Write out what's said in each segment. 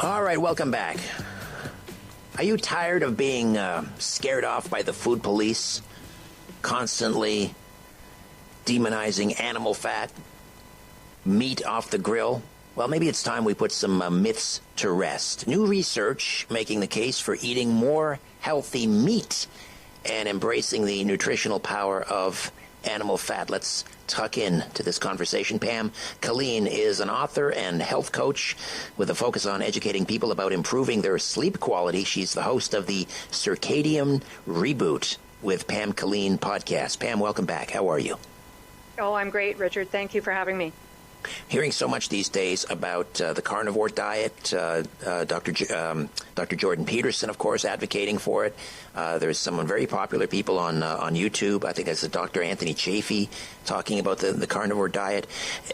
All right, welcome back. Are you tired of being scared off by the food police, constantly demonizing animal fat, meat off the grill? Well, maybe it's time we put some myths to rest. New research making the case for eating more healthy meat and embracing the nutritional power of animal fat. Let's tuck in to this conversation. Pam Killeen is an author and health coach with a focus on educating people about improving their sleep quality. She's the host of the Circadian Reboot with Pam Killeen podcast. Pam, welcome back. How are you? Oh, I'm great, Richard. Thank you for having me. Hearing so much these days about the carnivore diet, Dr. Jordan Peterson, of course, advocating for it. There's some very popular people on YouTube. I think that's Dr. Anthony Chafee talking about the carnivore diet.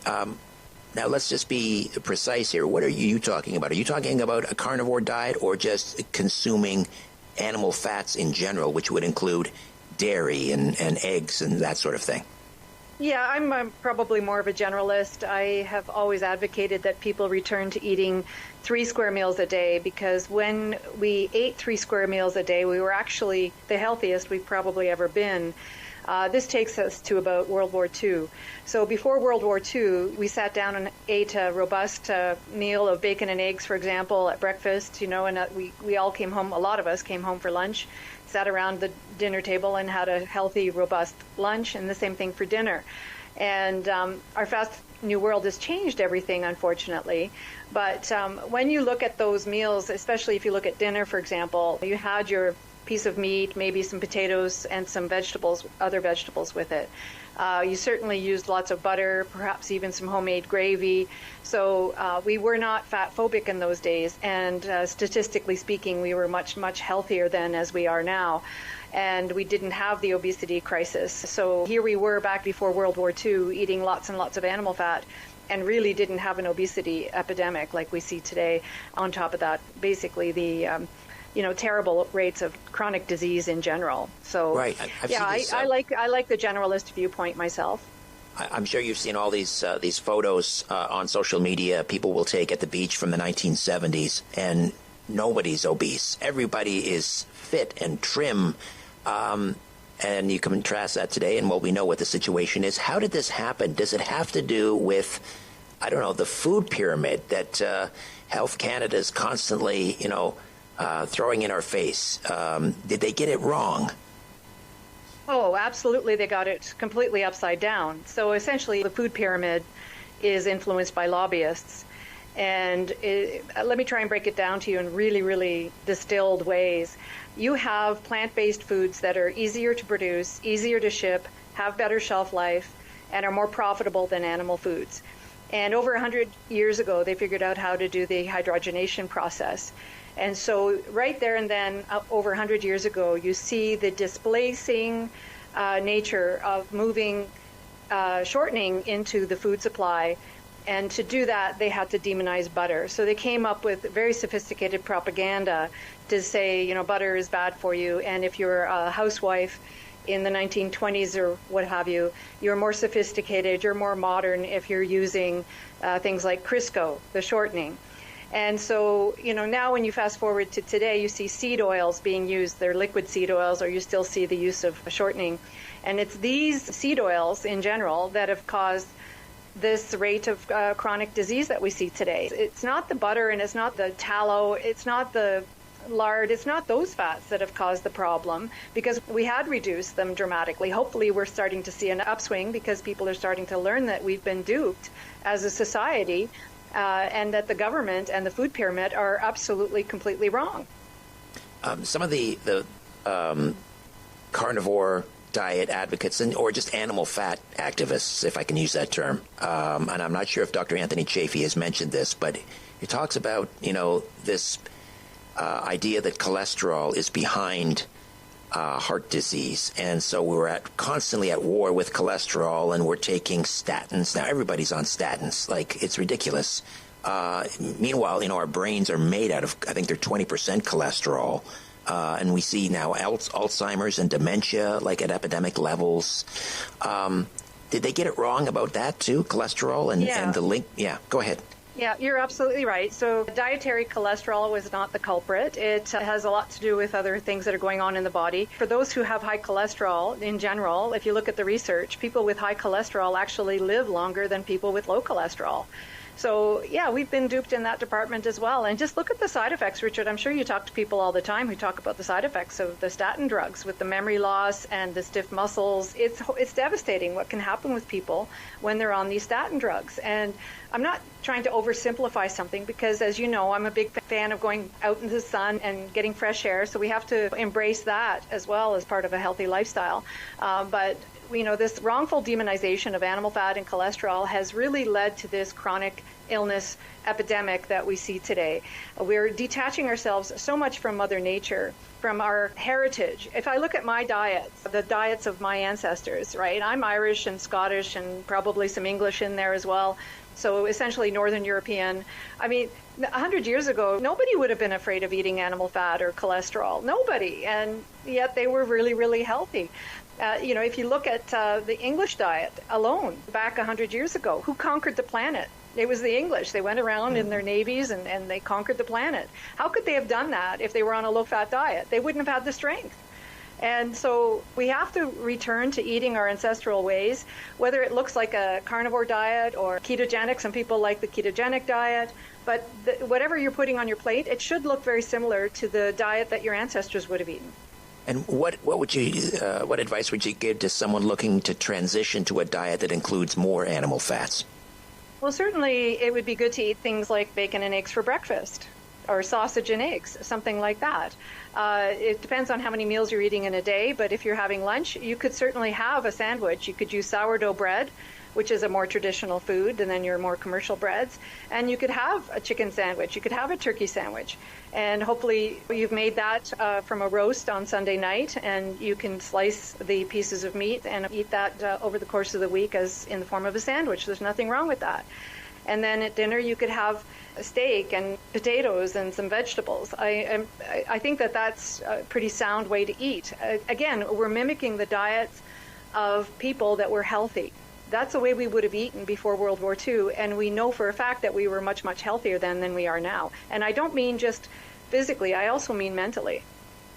Now, let's just be precise here. What are you talking about? Are you talking about a carnivore diet or just consuming animal fats in general, which would include dairy and eggs and that sort of thing? Yeah, I'm probably more of a generalist. I have always advocated that people return to eating 3 square meals a day, because when we ate 3 square meals a day, we were actually the healthiest we've probably ever been. This takes us to about World War II. So before World War II, we sat down and ate a robust meal of bacon and eggs, for example, at breakfast, and we all came home, a lot of us came home for lunch, sat around the dinner table and had a healthy, robust lunch, and the same thing for dinner. And our fast new world has changed everything, unfortunately. But when you look at those meals, especially if you look at dinner, for example, you had your piece of meat, maybe some potatoes and some vegetables, other vegetables with it. You certainly used lots of butter, perhaps even some homemade gravy. So we were not fat phobic in those days. And statistically speaking, we were much, much healthier then as we are now. And we didn't have the obesity crisis. So here we were back before World War II eating lots and lots of animal fat and really didn't have an obesity epidemic like we see today. On top of that, basically the terrible rates of chronic disease in general. So, right. I like the generalist viewpoint myself. I'm sure you've seen all these photos on social media people will take at the beach from the 1970s, and nobody's obese. Everybody is fit and trim. And you contrast that today, and we know what the situation is. How did this happen? Does it have to do with, the food pyramid that Health Canada is constantly, throwing in our face? Did they get it wrong? Oh, absolutely. They got it completely upside down. So essentially, the food pyramid is influenced by lobbyists. And let me try and break it down to you in really, really distilled ways. You have plant-based foods that are easier to produce, easier to ship, have better shelf life, and are more profitable than animal foods. And over 100 years ago, they figured out how to do the hydrogenation process. And so right there and then, over 100 years ago, you see the displacing nature of moving, shortening into the food supply. And to do that, they had to demonize butter. So they came up with very sophisticated propaganda to say, butter is bad for you. And if you're a housewife in the 1920s or what have you, you're more sophisticated, you're more modern if you're using things like Crisco, the shortening. And so, now when you fast forward to today, you see seed oils being used. They're liquid seed oils, or you still see the use of shortening. And it's these seed oils in general that have caused this rate of chronic disease that we see today. It's not the butter and it's not the tallow, it's not the lard, it's not those fats that have caused the problem, because we had reduced them dramatically. Hopefully we're starting to see an upswing because people are starting to learn that we've been duped as a society and that the government and the food pyramid are absolutely, completely wrong. Some of the carnivore diet advocates or just animal fat activists, if I can use that term. And I'm not sure if Dr. Anthony Chafee has mentioned this, but he talks about, this idea that cholesterol is behind heart disease. And so we're constantly at war with cholesterol, and we're taking statins. Now everybody's on statins. Like, it's ridiculous. Meanwhile, our brains are made out of, I think they're 20% cholesterol. And we see now Alzheimer's and dementia, like at epidemic levels. Did they get it wrong about that too, cholesterol and the link? Yeah, go ahead. Yeah, you're absolutely right. So dietary cholesterol was not the culprit. It has a lot to do with other things that are going on in the body. For those who have high cholesterol in general, if you look at the research, people with high cholesterol actually live longer than people with low cholesterol. So, yeah, we've been duped in that department as well. And just look at the side effects, Richard. I'm sure you talk to people all the time who talk about the side effects of the statin drugs with the memory loss and the stiff muscles. It's devastating what can happen with people when they're on these statin drugs. And I'm not trying to oversimplify something because, as you know, I'm a big fan of going out into the sun and getting fresh air. So we have to embrace that as well as part of a healthy lifestyle. But this wrongful demonization of animal fat and cholesterol has really led to this chronic illness epidemic that we see today. We're detaching ourselves so much from Mother Nature, from our heritage. If I look at my diets, the diets of my ancestors, right? I'm Irish and Scottish and probably some English in there as well. So essentially Northern European. I mean, 100 years ago, nobody would have been afraid of eating animal fat or cholesterol. Nobody. And yet they were really, really healthy. If you look at the English diet alone, back 100 years ago, who conquered the planet? It was the English. They went around in their navies and they conquered the planet. How could they have done that if they were on a low-fat diet? They wouldn't have had the strength. And so we have to return to eating our ancestral ways, whether it looks like a carnivore diet or ketogenic. Some people like the ketogenic diet. But whatever you're putting on your plate, it should look very similar to the diet that your ancestors would have eaten. And what advice would you give to someone looking to transition to a diet that includes more animal fats? Well, certainly it would be good to eat things like bacon and eggs for breakfast, or sausage and eggs, something like that. It depends on how many meals you're eating in a day, but if you're having lunch, you could certainly have a sandwich. You could use sourdough bread, which is a more traditional food than your more commercial breads. And you could have a chicken sandwich. You could have a turkey sandwich. And hopefully you've made that from a roast on Sunday night, and you can slice the pieces of meat and eat that over the course of the week as in the form of a sandwich. There's nothing wrong with that. And then at dinner you could have a steak and potatoes and some vegetables. I think that's a pretty sound way to eat. Again, we're mimicking the diets of people that were healthy. That's the way we would have eaten before World War II, and we know for a fact that we were much, much healthier then than we are now. And I don't mean just physically, I also mean mentally.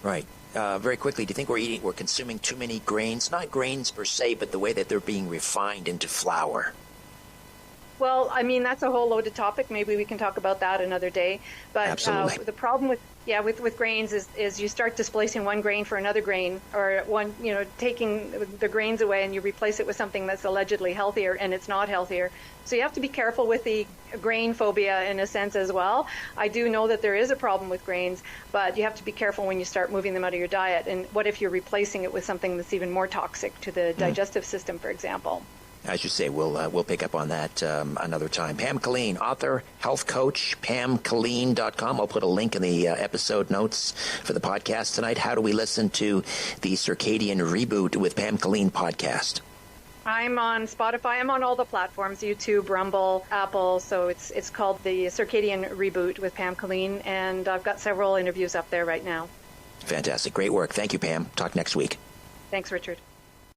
Right. Very quickly, do you think we're consuming too many grains? Not grains per se, but the way that they're being refined into flour. Well, I mean, that's a whole loaded topic. Maybe we can talk about that another day. But Absolutely. The problem with grains is you start displacing one grain for another grain, or taking the grains away and you replace it with something that's allegedly healthier, and it's not healthier. So you have to be careful with the grain phobia in a sense as well. I do know that there is a problem with grains, but you have to be careful when you start moving them out of your diet. And what if you're replacing it with something that's even more toxic to the digestive system, for example? As you say, we'll pick up on that another time. Pam Killeen, author, health coach, PamKilleen.com. I'll put a link in the episode notes for the podcast tonight. How do we listen to the Circadian Reboot with Pam Killeen podcast? I'm on Spotify. I'm on all the platforms, YouTube, Rumble, Apple. So it's called the Circadian Reboot with Pam Killeen, and I've got several interviews up there right now. Fantastic. Great work. Thank you, Pam. Talk next week. Thanks, Richard.